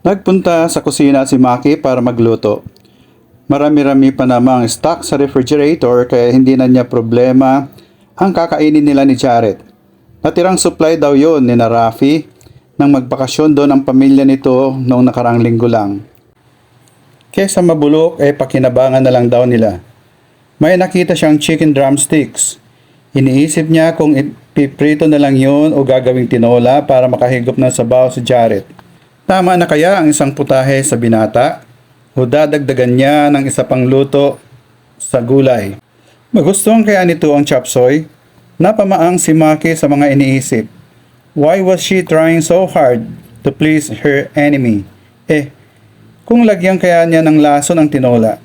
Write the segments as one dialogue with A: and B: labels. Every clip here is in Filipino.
A: Nagpunta sa kusina si Maki para magluto. Marami-rami pa namang stock sa refrigerator kaya hindi na niya problema ang kakainin nila ni Jared. Natirang supply daw yon ni na Rafi nang magbakasyon doon ang pamilya nito noong nakarang linggo lang. Kesa mabulok pakinabangan na lang daw nila. May nakita siyang chicken drumsticks. Iniisip niya kung ipiprito na lang yun o gagawing tinola para makahigop ng sabaw si Jared. Tama na kaya ang isang putahe sa binata? O dadagdagan niya ng isa pang luto sa gulay? Magustuhan kaya nito ang chop suey? Napamaang si Maki sa mga iniisip. Why was she trying so hard to please her enemy? Kung lagyan kaya niya ng lason ang tinola,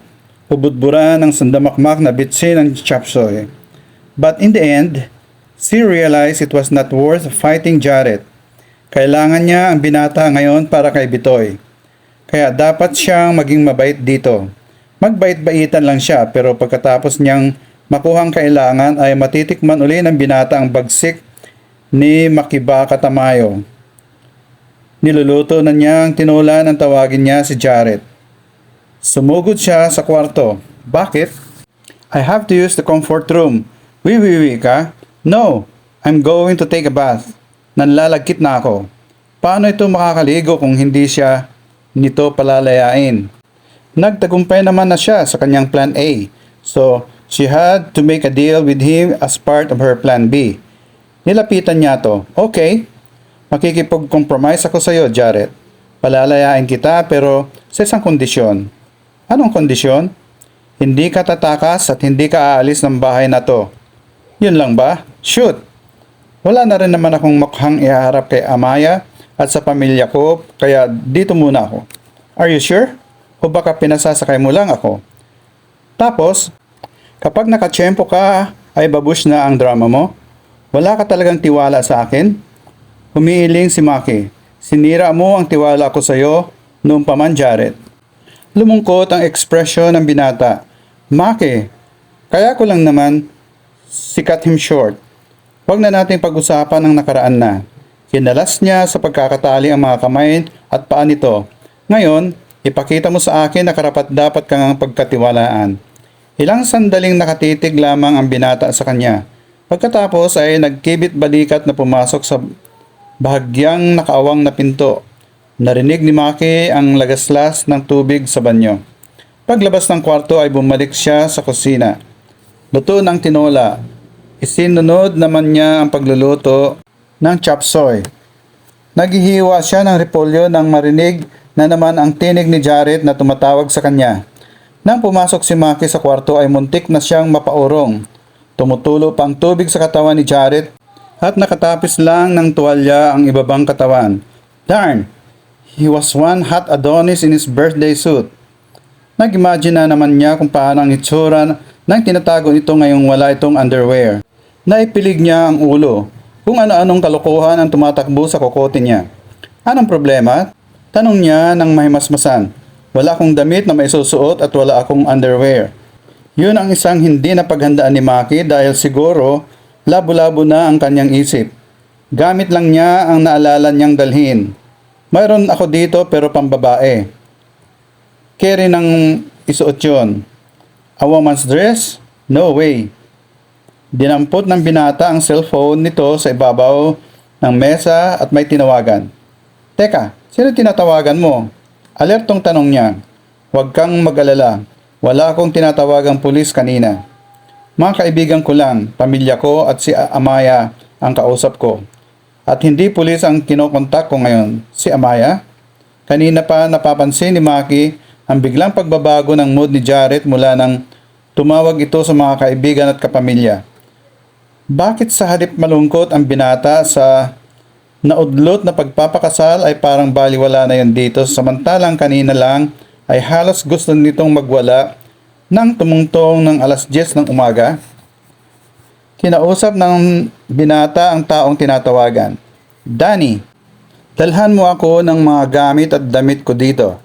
A: hubudburan ng sandamakmak na bitsin ng chop suey. But in the end, she realized it was not worth fighting Jared. Kailangan niya ang binata ngayon para kay Bitoy. Kaya dapat siyang maging mabait dito. Magbait-baitan lang siya pero pagkatapos niyang makuhang kailangan ay matitikman uli ng binata ang bagsik ni Makibaka Tamayo. Niluluto na niya ang tinola ng tawagin niya si Jared. Sumugod siya sa kwarto. Bakit? I have to use the comfort room. Wiwiwi ka? No, I'm going to take a bath. Nanlalagkit na ako. Paano ito makakaligo kung hindi siya nito palalayain? Nagtagumpay naman na siya sa kanyang plan A. So, she had to make a deal with him as part of her plan B. Nilapitan niya to. Okay, makikipag-compromise ako sa iyo, Jared. Palalayain kita pero sa isang kondisyon. Anong kondisyon? Hindi ka tatakas at hindi ka aalis ng bahay na to. Yun lang ba? Shoot! Wala na rin naman akong mukhang iharap kay Amaya at sa pamilya ko, kaya dito muna ako. Are you sure? O baka pinasasakay mo lang ako? Tapos, kapag nakatsyempo ka, ay babush na ang drama mo? Wala ka talagang tiwala sa akin? Humiiling si Maki. Sinira mo ang tiwala ko sa iyo noong pa man, Jared. Lumungkot ang ekspresyon ng binata. Maki, kaya ko lang naman cut him short. Huwag na nating pag-usapan ang nakaraan na. Kinalas niya sa pagkakatali ang mga kamay at paa nito. Ngayon, ipakita mo sa akin na karapat-dapat kang pagkatiwalaan. Ilang sandaling nakatitig lamang ang binata sa kanya. Pagkatapos ay nagkibit balikat na pumasok sa bahagyang nakaawang na pinto. Narinig ni Maki ang lagaslas ng tubig sa banyo. Paglabas ng kwarto ay bumalik siya sa kusina. Luto ng tinola. Isinunod naman niya ang pagluluto ng chop suey. Naghihiwa siya ng repolyo nang marinig na naman ang tinig ni Jared na tumatawag sa kanya. Nang pumasok si Maki sa kwarto ay muntik na siyang mapaurong. Tumutulo pa ang tubig sa katawan ni Jared at nakatapis lang ng tuwalya ang ibabang katawan. Darn! He was one hot Adonis in his birthday suit. Nag-imagine na naman niya kung paano ang itsura nang tinatago nito ngayong wala itong underwear. Naipilig niya ang ulo kung ano-anong kalokohan ang tumatakbo sa kokote niya. Anong problema? Tanong niya ng mahimasmasan. Wala akong damit na maisusuot at wala akong underwear. Yun ang isang hindi napaghandaan ni Maki dahil siguro labo-labo na ang kanyang isip. Gamit lang niya ang naalala niyang dalhin. Mayroon ako dito pero pambabae. Carry ng isuot yun. A woman's dress? No way. Dinampot ng binata ang cellphone nito sa ibabaw ng mesa at may tinawagan. Teka, sino tinatawagan mo? Alertong tanong niya. Huwag kang mag-alala. Wala akong tinatawagang pulis kanina. Mga kaibigan ko lang, pamilya ko at si Amaya ang kausap ko. At hindi pulis ang kinokontak ko ngayon. Si Amaya? Kanina pa napapansin ni Maki ang biglang pagbabago ng mood ni Jared mula nang tumawag ito sa mga kaibigan at kapamilya. Bakit sa halip malungkot ang binata sa naudlot na pagpapakasal ay parang baliwala na yun dito samantalang kanina lang ay halos gusto nitong magwala nang tumungtong ng alas 10 ng umaga? Kinausap ng binata ang taong tinatawagan. Danny, dalhan mo ako ng mga gamit at damit ko dito.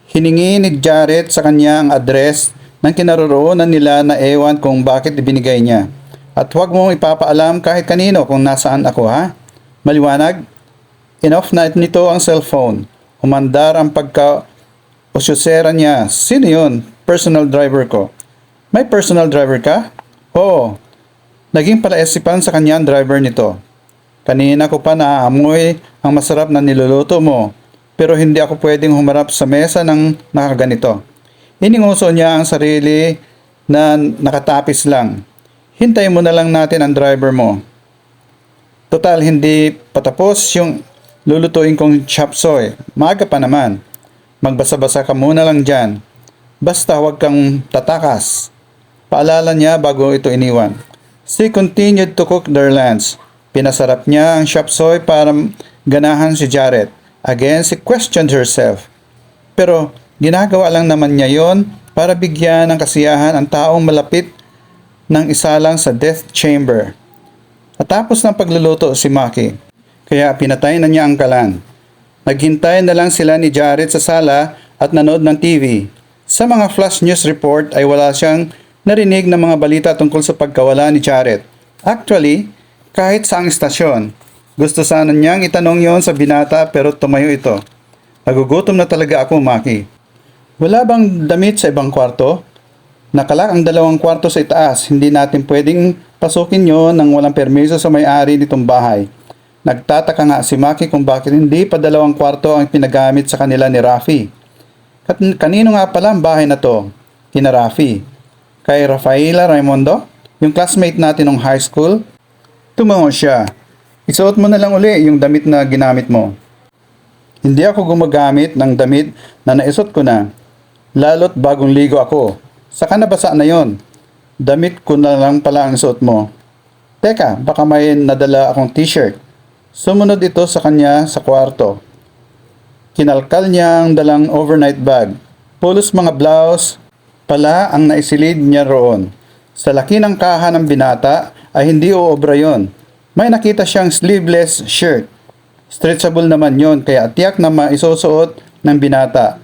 A: Hiningi ni Jared sa kanya ang address ng kinaroroonan nila na ewan kung bakit ibinigay niya. At huwag mong ipapaalam kahit kanino kung nasaan ako, ha? Maliwanag? Inoff na nito ang cellphone. Umandar ang pagka-usyosera niya. Sino yun? Personal driver ko. May personal driver ka? Oo. Naging palaisipan sa kanya ang driver nito. Kanina ko pa naaamoy ang masarap na niluluto mo, pero hindi ako pwedeng humarap sa mesa ng nakaganito. Ininguso niya ang sarili na nakatapis lang. Hintayin mo na lang natin ang driver mo. Total, hindi patapos yung lulutuin kong chop suey. Maaga pa naman. Magbasa-basa ka muna lang dyan. Basta huwag kang tatakas. Paalala niya bago ito iniwan. She continued to cook their lunch. Pinasarap niya ang chop suey para ganahan si Jared. Again, she questioned herself. Pero ginagawa lang naman niya yon para bigyan ng kasiyahan ang taong malapit ng isa lang sa death chamber. At tapos ng pagluluto si Maki, kaya pinatay na niya ang kalan. Naghintay na lang sila ni Jared sa sala at nanood ng TV. Sa mga flash news report ay wala siyang narinig na mga balita tungkol sa pagkawala ni Jared. Actually, kahit sa ang istasyon, gusto sana niyang itanong yon sa binata pero tumayo ito. Nagugutom na talaga ako, Maki. Wala bang damit sa ibang kwarto? Nakalak ang 2 kwarto sa itaas. Hindi natin pwedeng pasukin yon nang walang permiso sa may-ari nitong bahay. Nagtataka nga si Maki kung bakit hindi pa 2 kwarto ang pinagamit sa kanila ni Rafi. Kanino nga pala ang bahay na to? Kina Rafi. Kay Rafaela Raimundo? Yung classmate natin nung high school? Tumango siya. Isuot mo na lang uli yung damit na ginamit mo. Hindi ako gumagamit ng damit na naisot ko na. Lalo't bagong ligo ako. Saka nabasa na yon. Damit ko na lang pala ang isuot mo. Teka, baka may nadala akong t-shirt. Sumunod ito sa kanya sa kwarto. Kinalkal niya ang dalang overnight bag. Pulos mga blouse pala ang naisilid niya roon. Sa laki ng kaha ng binata ay hindi uobra yon. May nakita siyang sleeveless shirt. Stretchable naman yon kaya tiyak na maisusuot ng binata.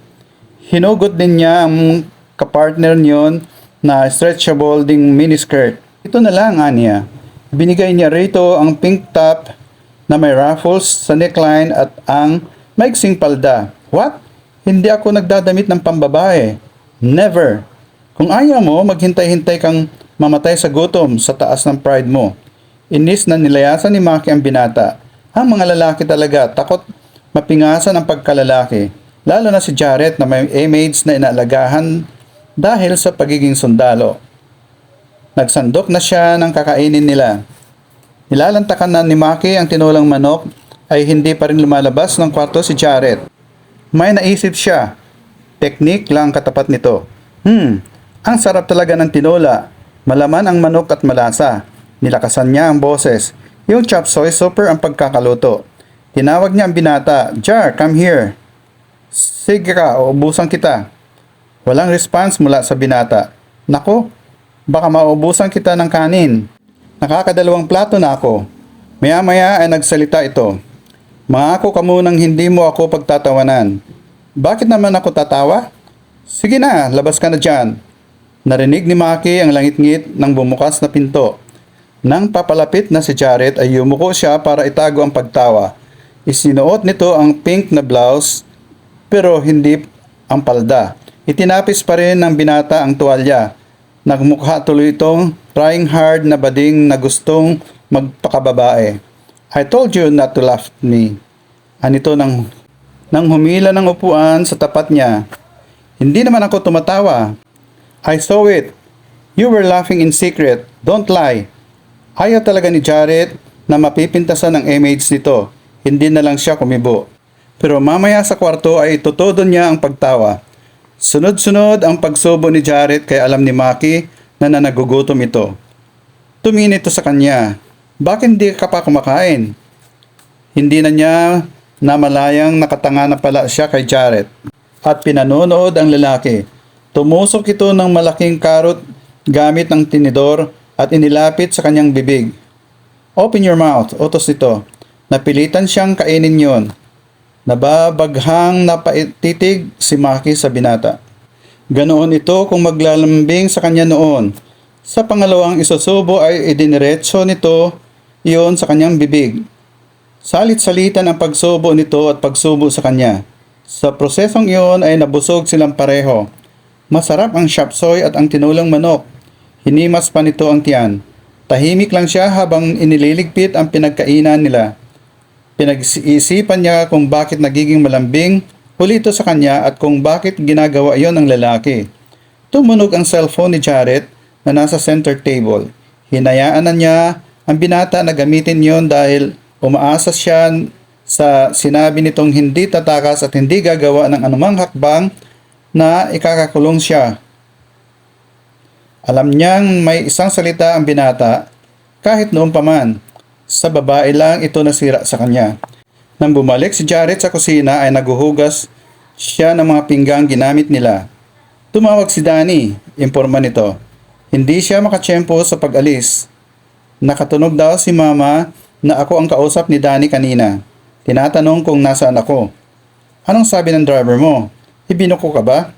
A: Hinugot din niya ang kapartner niyon na stretchable ding miniskirt. Ito na lang, Anya. Binigay niya rito ang pink top na may ruffles sa neckline at ang maiksing palda. What? Hindi ako nagdadamit ng pambabae. Never. Kung ayaw mo, maghintay-hintay kang mamatay sa gutom sa taas ng pride mo. Inis na nilayasan ni Maki ang binata. Ang mga lalaki talaga takot mapingasan ang pagkalalaki. Lalo na si Jared na may maids na inaalagahan dahil sa pagiging sundalo. Nagsandok na siya ng kakainin nila. Nilalantakan na ni Maki ang tinulang manok ay hindi pa rin lumalabas ng kwarto si Jared. May naisip siya. Teknik lang katapat nito. Ang sarap talaga ng tinola. Malaman ang manok at malasa. Nilakasan niya ang boses. Yung chop suey super ang pagkakaluto. Tinawag niya ang binata. Jar, come here. Sige ka, uubusan kita. Walang response mula sa binata. Nako, baka maubusan kita ng kanin. Nakakadalawang plato na ako. Maya-maya ay nagsalita ito. Mangako ka munang hindi mo ako pagtatawanan. Bakit naman ako tatawa? Sige na, labas ka na dyan. Narinig ni Maki ang langit-ngit ng bumukas na pinto. Nang papalapit na si Jared ay yumuko siya para itago ang pagtawa. Isinuot nito ang pink na blouse pero hindi ang palda. Itinapis pa rin ng binata ang tuwalya. Nagmukha tuloy itong trying hard na bading na gustong magpakababae. I told you not to laugh at me. Anito nang humila ng upuan sa tapat niya. Hindi naman ako tumatawa. I saw it. You were laughing in secret. Don't lie. Ayaw talaga ni Jared na mapipintasan ng image nito. Hindi na lang siya kumibo. Pero mamaya sa kwarto ay itutodo niya ang pagtawa. Sunod-sunod ang pagsubo ni Jared kay alam ni Maki na nagugutom ito. Tumingin ito sa kanya. Bakit hindi ka pa kumakain? Hindi na niya namalayang nakatanga na pala siya kay Jared. At pinanonood ang lalaki. Tumusok ito ng malaking karot gamit ng tinidor at inilapit sa kanyang bibig. Open your mouth, utos ito. Napilitan siyang kainin yon. Nababaghang napatitig si Maki sa binata. Ganoon ito kung maglalambing sa kanya noon. Sa pangalawang isusubo ay idiniretso nito iyon sa kanyang bibig. Salit-salitan ang pagsubo nito at pagsubo sa kanya. Sa prosesong iyon ay nabusog silang pareho. Masarap ang chopsoy at ang tinulang manok. Hinimas pa nito ang tiyan. Tahimik lang siya habang inililigpit ang pinagkainan nila. Pinag-iisipan niya kung bakit nagiging malambing huli ito sa kanya at kung bakit ginagawa iyon ng lalaki. Tumunog ang cellphone ni Jarrett na nasa center table. Hinayaan na niya ang binata na gamitin yon dahil umaasa siya sa sinabi nitong hindi tatakas at hindi gagawa ng anumang hakbang na ikakakulong siya. Alam niyang may isang salita ang binata kahit noon pa man. Sa babae lang ito nasira sa kanya. Nang bumalik si Jarrett sa kusina ay naguhugas siya ng mga pinggang ginamit nila. Tumawag si Danny, imporma nito. Hindi siya makatsyempo sa pag-alis. Nakatunog daw si Mama na ako ang kausap ni Danny kanina. Tinatanong kung nasaan ako. Anong sabi ng driver mo? Ibinuko ka ba?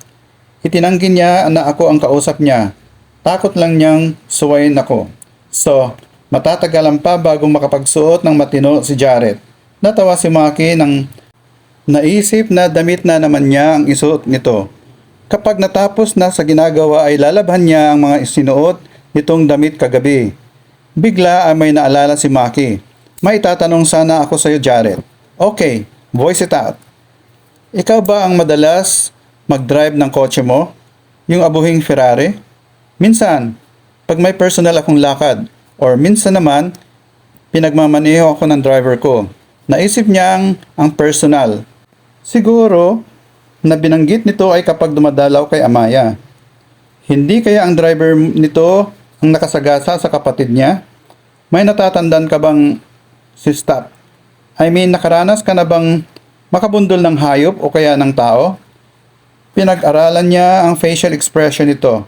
A: Itinanggi niya na ako ang kausap niya. Takot lang niyang suwayin ako. So, matatagalan pa bago makapagsuot ng matino si Jarrett. Natawa si Maki nang naisip na damit na naman niya ang isuot nito. Kapag natapos na sa ginagawa ay lalabhan niya ang mga isinuot nitong damit kagabi. Bigla ay may naalala si Maki. May tatanong sana ako sa iyo, Jarrett. Okay, voice it out. Ikaw ba ang madalas mag-drive ng kotse mo? Yung abuhing Ferrari? Minsan, pag may personal akong lakad, or minsan naman, pinagmamaneho ako ng driver ko. Naisip niya ang personal. Siguro, na binanggit nito ay kapag dumadalaw kay Amaya. Hindi kaya ang driver nito ang nakasagasa sa kapatid niya? May natatandaan ka bang si Stop? I mean, nakaranas ka na bang makabundol ng hayop o kaya ng tao? Pinag-aralan niya ang facial expression nito.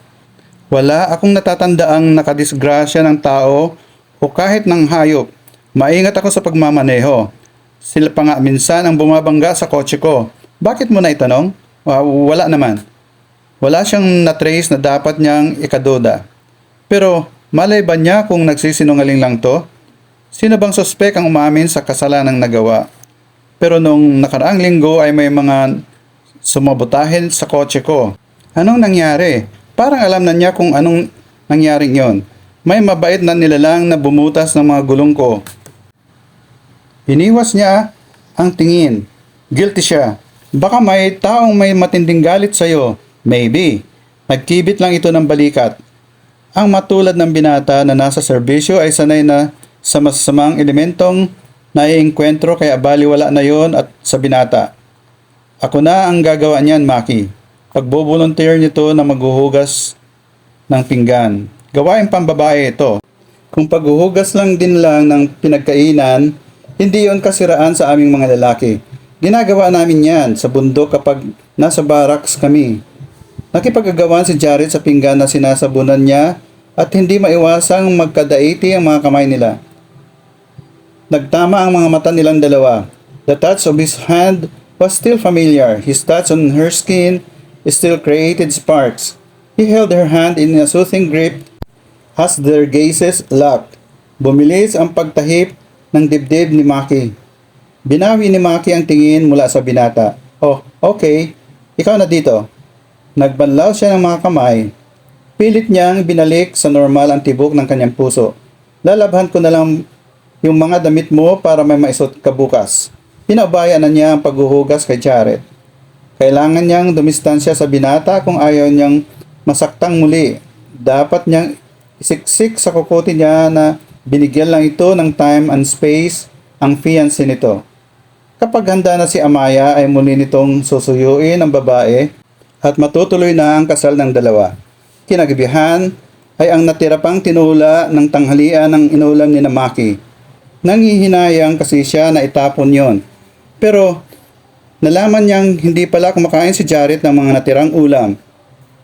A: Wala akong natatandaang nakadisgrasya ng tao o kahit ng hayop. Maingat ako sa pagmamaneho. Sila pa nga minsan ang bumabangga sa kotse ko. Bakit mo na itanong? Wala naman. Wala siyang na-trace na dapat niyang ikaduda. Pero malay ba niya kung nagsisinungaling lang to? Sino bang suspek ang umamin sa kasalanang nagawa? Pero nung nakaraang linggo ay may mga sumabotahin sa kotse ko. Anong nangyari? Parang alam na niya kung anong nangyaring yon. May mabait na nilalang na bumutas ng mga gulong ko. Iniwas niya ang tingin. Guilty siya. Baka may taong may matinding galit sa'yo. Maybe. Nagkibit lang ito ng balikat. Ang matulad ng binata na nasa serbisyo ay sanay na sa masasamang elementong naiengkwentro kaya baliwala na yon at sa binata. Ako na ang gagawa niyan, Maki. Pagbo-volunteer nito na maghuhugas ng pinggan. Gawain pambabae ito. Kung paghuhugas lang din lang ng pinagkainan, hindi yon kasiraan sa aming mga lalaki. Ginagawa namin yan sa bundok kapag nasa barracks kami. Nakipag-agawan si Jarrett sa pinggan na sinasabunan niya at hindi maiwasang magkadaiti ang mga kamay nila. Nagtama ang mga mata nilang dalawa. The touch of his hand was still familiar. His touch on her skin still created sparks. He held her hand in a soothing grip as their gazes locked. Bumilis ang pagtahip ng dibdib ni Maki. Binawi ni Maki ang tingin mula sa binata. Oh, okay. Ikaw na dito. Nagbanlaw siya ng mga kamay. Pilit niyang binalik sa normal ang tibok ng kanyang puso. Lalabhan ko na lang yung mga damit mo para may maisot ka bukas. Pinabayaan na niya ang paghuhugas kay Jarrett. Kailangan niyang dumistansya sa binata kung ayaw niyang masaktang muli. Dapat niyang isiksik sa kukote niya na binigyan lang ito ng time and space ang fiancé nito. Kapag handa na si Amaya ay muli nitong susuyuin ang babae at matutuloy na ang kasal ng dalawa. Kinagabihan ay ang natira pang tinula ng tanghalian ng inulam ni Maki. Nanghihinayang kasi siya na itapon yon. Pero nalaman niyang hindi pala kumakain si Jarrett ng mga natirang ulam.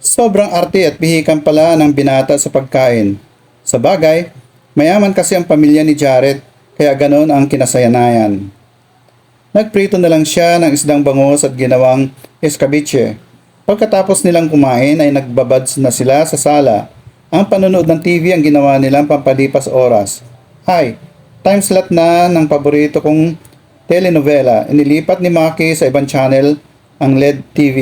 A: Sobrang arte at pihikan pala ng binata sa pagkain. Sa bagay, mayaman kasi ang pamilya ni Jarrett kaya ganon ang kinasayanayan. Nagprito na lang siya ng isdang bangus at ginawang escabeche. Pagkatapos nilang kumain ay nagbabads na sila sa sala. Ang panonood ng TV ang ginawa nilang pampalipas oras. Hi! Time slot na ng paborito kong telenovela. Inilipat ni Maki sa ibang channel ang LED TV.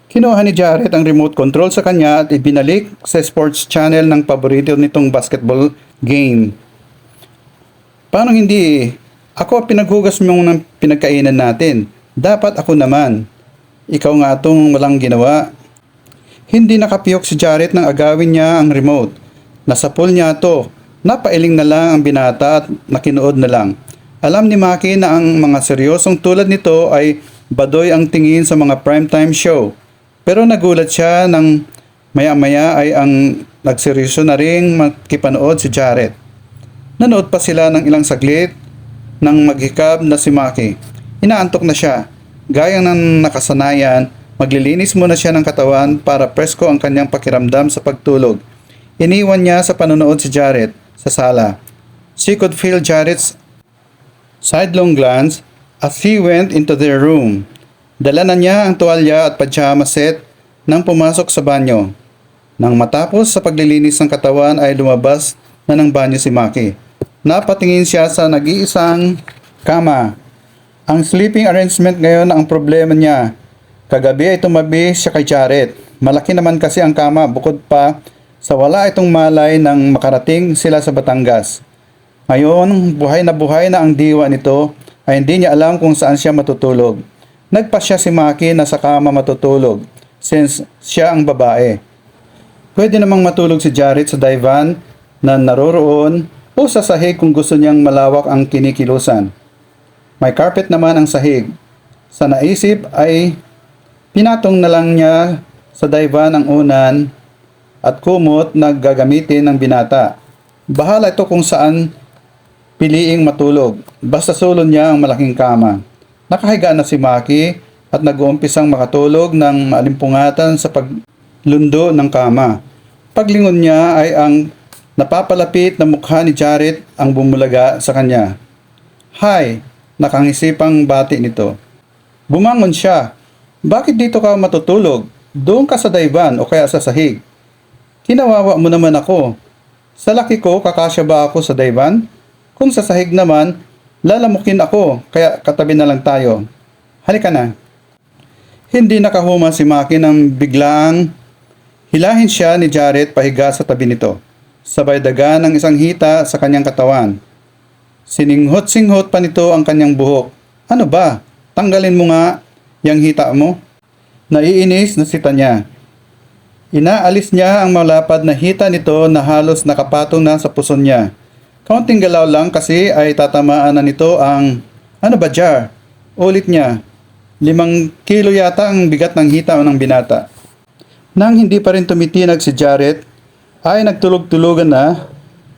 A: Kinuha ni Jared ang remote control sa kanya at ibinalik sa sports channel ng paborito nitong basketball game. Paano hindi? Ako pinaghugas mo ng pinagkainan natin. Dapat ako naman. Ikaw nga itong walang ginawa. Hindi nakapiyok si Jared nang agawin niya ang remote. Nasa pool niya to. Napailing na lang ang binata at nakinood na lang. Alam ni Maki na ang mga seryosong tulad nito ay badoy ang tingin sa mga primetime show. Pero nagulat siya nang maya-maya ay ang nagseryoso na ring makipanood si Jared. Nanood pa sila ng ilang saglit nang maghikab na si Maki. Inaantok na siya. Gaya ng nakasanayan, maglilinis muna siya ng katawan para presko ang kanyang pakiramdam sa pagtulog. Iniwan niya sa panonood si Jared sa sala. She could feel Jared's sidelong glance as he went into their room. Dala na niya ang tuwalya at pajama set nang pumasok sa banyo. Nang matapos sa paglilinis ng katawan ay lumabas na ng banyo si Maki. Napatingin siya sa nag-iisang kama. Ang sleeping arrangement ngayon ang problema niya. Kagabi ay tumabi siya kay Jared. Malaki naman kasi ang kama bukod pa sa wala itong malay nang makarating sila sa Batangas. Ngayon, buhay na ang diwa nito ay hindi niya alam kung saan siya matutulog. Nagpasya si Maki na sa kama matutulog since siya ang babae. Pwede namang matulog si Jared sa divan na naroroon o sa sahig kung gusto niyang malawak ang kinikilusan. May carpet naman ang sahig. Sa naisip ay pinatong na lang niya sa divan ang unan at kumot na gagamitin ng binata. Bahala ito kung saan piliing matulog. Basta sulon niya ang malaking kama. Nakahiga na si Maki at nag-uumpisang makatulog ng maalimpungatan sa paglundo ng kama. Paglingon niya ay ang napapalapit na mukha ni Jared ang bumulaga sa kanya. Hi, nakangisipang bati nito. Bumangon siya. Bakit dito ka matutulog? Doon ka sa divan o kaya sa sahig. Kinawawa mo naman ako. Sa laki ko, kakasya ba ako sa divan? Kung sa sahig naman, lalamukin ako, kaya katabi na lang tayo. Halika na. Hindi nakahuma si Maki nang biglang hilahin siya ni Jared pahiga sa tabi nito. Sabay daga ng isang hita sa kanyang katawan. Sininghot-singhot pa nito ang kanyang buhok. Ano ba? Tanggalin mo nga yang hita mo. Naiinis na sita niya. Inaalis niya ang malapad na hita nito na halos nakapatong na sa puson niya. Kaunting galaw lang kasi ay tatamaan na nito ang... Ano ba, Jar? Ulit niya. 5 kilo yata ang bigat ng hita ng binata. Nang hindi pa rin tumitinag si Jared, ay nagtulog-tulugan na,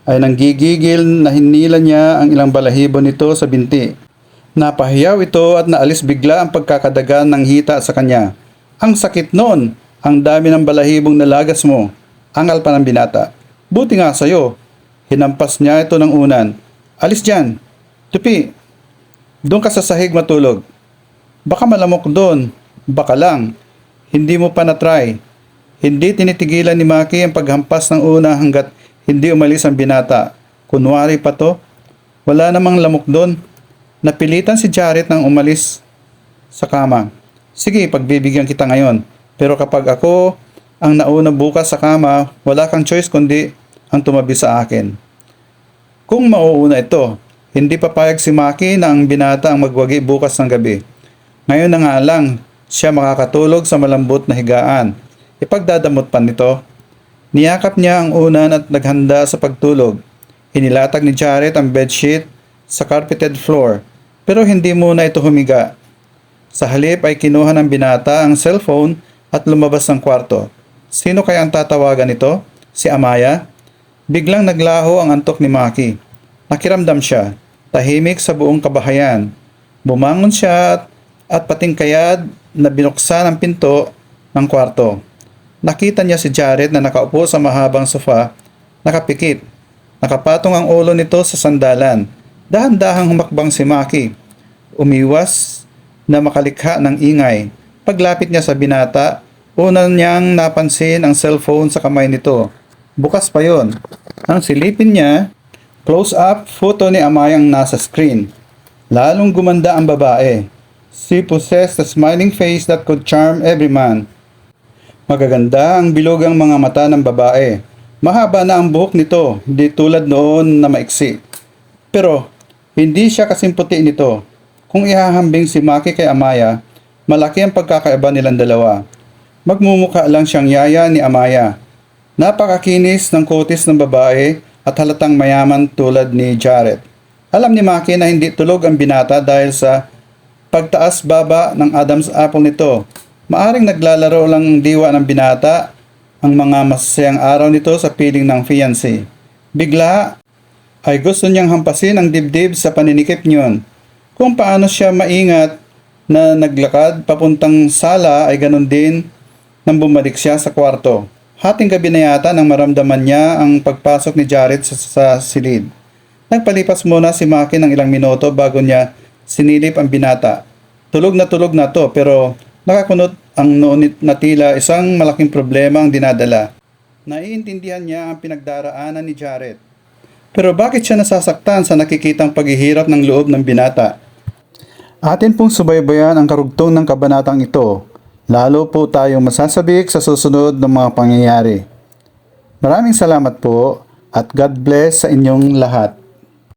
A: ay nanggigigil na hinila niya ang ilang balahibo nito sa binti. Napahiyaw ito at naalis bigla ang pagkakadagan ng hita sa kanya. Ang sakit noon, ang dami ng balahibong nalagas mo. Angal pa ng binata. Buti nga sa'yo. Hinampas niya ito ng unan. Alis dyan. Tupi. Doon ka sa sahig matulog. Baka malamok doon. Baka lang. Hindi mo pa na-try. Hindi tinitigilan ni Maki ang paghampas ng una hanggat hindi umalis ang binata. Kunwari pa to. Wala namang lamok doon. Napilitan si Jared nang umalis sa kama. Sige, pagbibigyan kita ngayon. Pero kapag ako ang nauna bukas sa kama, wala kang choice kundi ang tumabi sa akin. Kung mauuna ito, hindi papayag si Maki na ang binata ang magwagi bukas ng gabi. Ngayon na nga lang, siya makakatulog sa malambot na higaan. Ipagdadamot pa nito. Niyakap niya ang unan at naghanda sa pagtulog. Inilatag ni Jared ang bedsheet sa carpeted floor, pero hindi muna ito humiga. Sa halip ay kinuha ng binata ang cellphone at lumabas ng kwarto. Sino kaya ang tatawagan nito? Si Amaya? Biglang naglaho ang antok ni Maki. Nakiramdam siya, tahimik sa buong kabahayan. Bumangon siya at patingkayad na binuksan ang pinto ng kwarto. Nakita niya si Jared na nakaupo sa mahabang sofa, nakapikit. Nakapatong ang ulo nito sa sandalan. Dahan-dahang humakbang si Maki. Umiwas na makalikha ng ingay. Paglapit niya sa binata, una niyang napansin ang cellphone sa kamay nito. Bukas pa yon. Nang silipin niya, close-up photo ni Amayang nasa screen. Lalong gumanda ang babae. She possessed a smiling face that could charm every man. Magaganda ang bilogang mga mata ng babae. Mahaba na ang buhok nito, hindi tulad noon na maiksi. Pero, hindi siya kasing puti nito. Kung ihahambing si Maki kay Amaya, malaki ang pagkakaiba nilang dalawa. Magmumukha lang siyang yaya ni Amaya. Napakakinis ng kutis ng babae at halatang mayaman tulad ni Jared. Alam ni Maki na hindi tulog ang binata dahil sa pagtaas-baba ng Adam's apple nito. Maaring naglalaro lang ang diwa ng binata ang mga masasayang araw nito sa piling ng fiancé. Bigla ay gusto niyang hampasin ang dibdib sa paninikip niyon. Kung paano siya maingat na naglakad papuntang sala ay ganun din nang bumalik siya sa kwarto. Hating gabi na yata nang maramdaman niya ang pagpasok ni Jared sa silid. Nagpalipas muna si Maki ng ilang minuto bago niya sinilip ang binata. Tulog na to pero nakakunot ang noon na tila isang malaking problema ang dinadala. Naiintindihan niya ang pinagdaraanan ni Jared. Pero bakit siya nasasaktan sa nakikitang paghihirap ng loob ng binata? Atin pong subaybayan ang karugtong ng kabanatang ito. Lalo po tayong masasabik sa susunod ng mga pangyayari. Maraming salamat po at God bless sa inyong lahat.